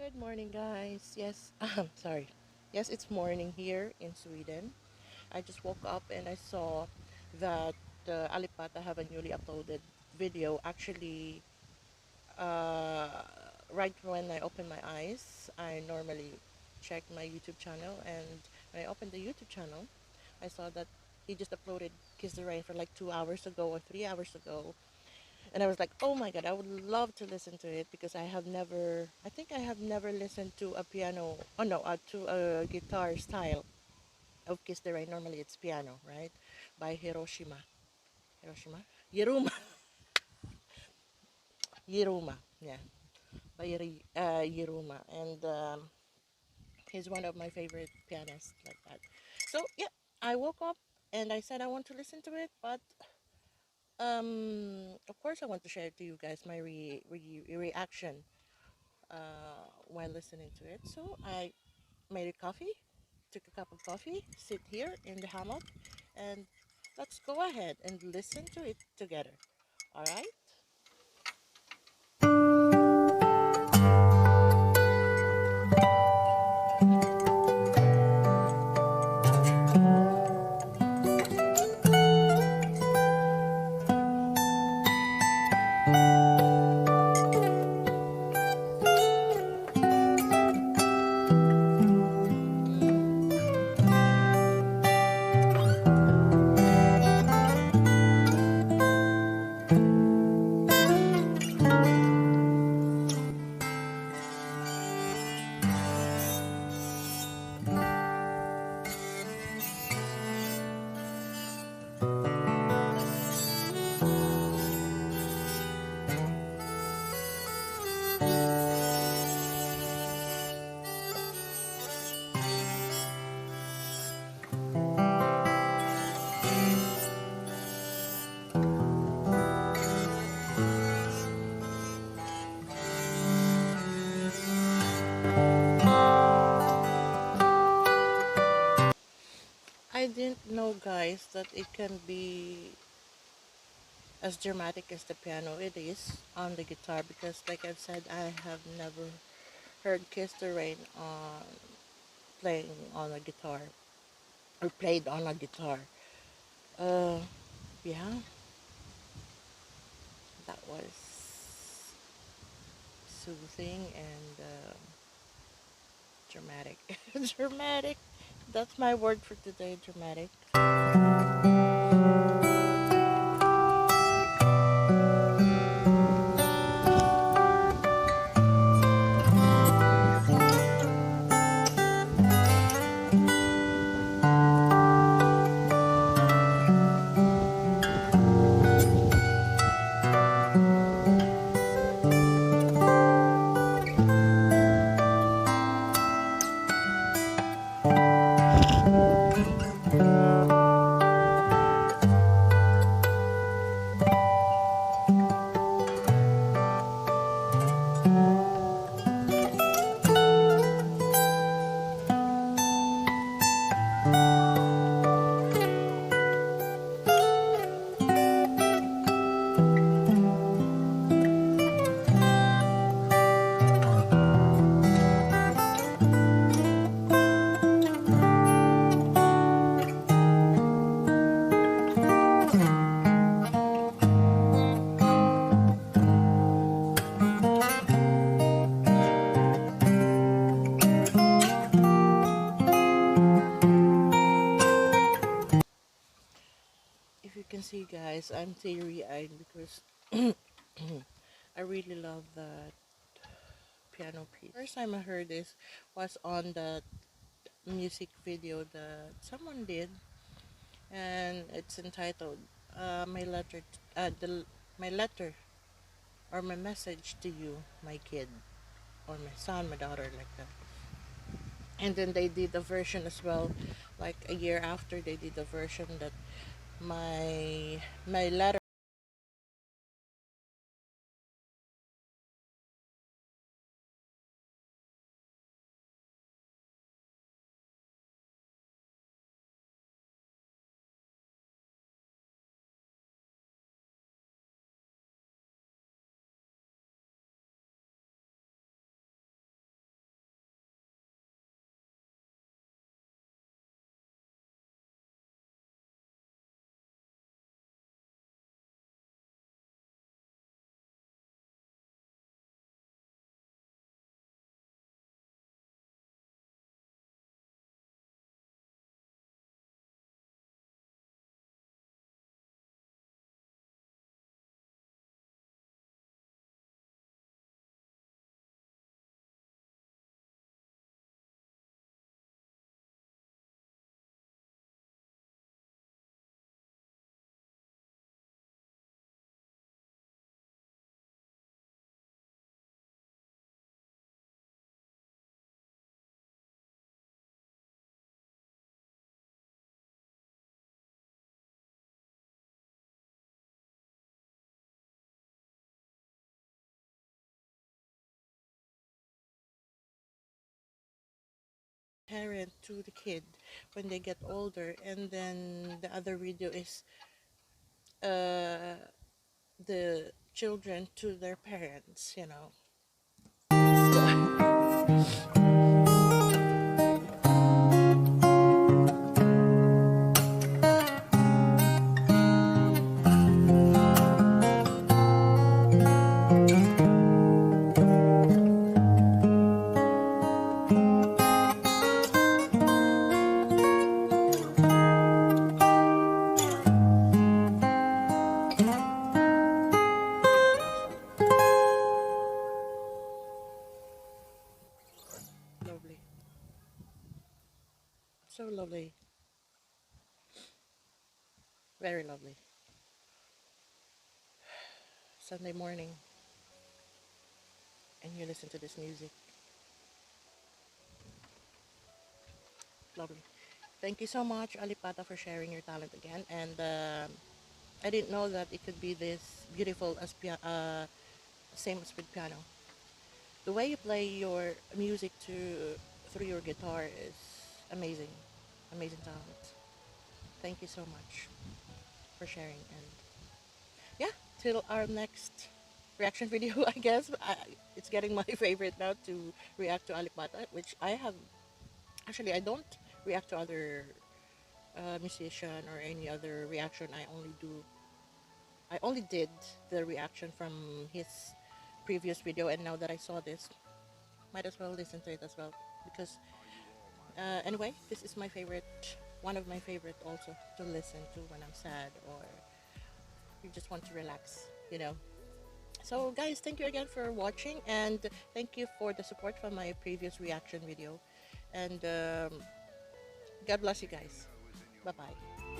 Good morning, guys. Yes, sorry. Yes, it's morning here in Sweden. I just woke up and I saw that Alipata have a newly uploaded video. Actually, uh, right when I open my eyes, I normally check my YouTube channel, and when I opened the YouTube channel, I saw that he just uploaded Kiss the Rain for like 2 hours ago or 3 hours ago, and I was like, oh my god, I would love to listen to it because I think I have never listened to a piano, oh no, to a guitar style of Kiss the Rain. Normally it's piano, right? By Hiroshima? Yeruma. Yeruma, yeah. By Yeruma. And he's one of my favorite pianists like that. So, yeah, I woke up and I said I want to listen to it, but of course I want to share it to you guys, my reaction while listening to it. So I made a coffee, took a cup of coffee, sit here in the hammock, and let's go ahead and listen to it together. All right? I didn't know, guys, that it can be as dramatic as the piano it is on the guitar because, like I've said, I have never heard Kiss the Rain on playing on a guitar or played on a guitar. Uh, yeah, that was soothing and dramatic. Dramatic. That's my word for today, dramatic. If you can see, guys, I'm teary-eyed because I really love that piano piece. First time I heard this was on the music video that someone did, and it's entitled "My Letter," my letter or my message to you, my kid, or my son, my daughter, like that. And then they did a version as well, like a year after they did a version that my letter parent to the kid when they get older, and then the other video is uh, the children to their parents, you know. Lovely. So lovely. Very lovely. Sunday morning, and you listen to this music. Lovely. Thank you so much, Alipata, for sharing your talent again. And I didn't know that it could be this beautiful as same as with piano. The way you play your music through your guitar is amazing. Amazing talent. Thank you so much for sharing. And yeah, till our next reaction video, I guess. It's getting my favorite now to react to Alipata, which I have. Actually, I don't react to other musician or any other reaction. I only did the reaction from his previous video, and now that I saw this, might as well listen to it as well. Because anyway, this is my favorite, one of my favorite also to listen to when I'm sad or you just want to relax, you know. So guys, thank you again for watching, and thank you for the support from my previous reaction video. And God bless you guys. Bye bye.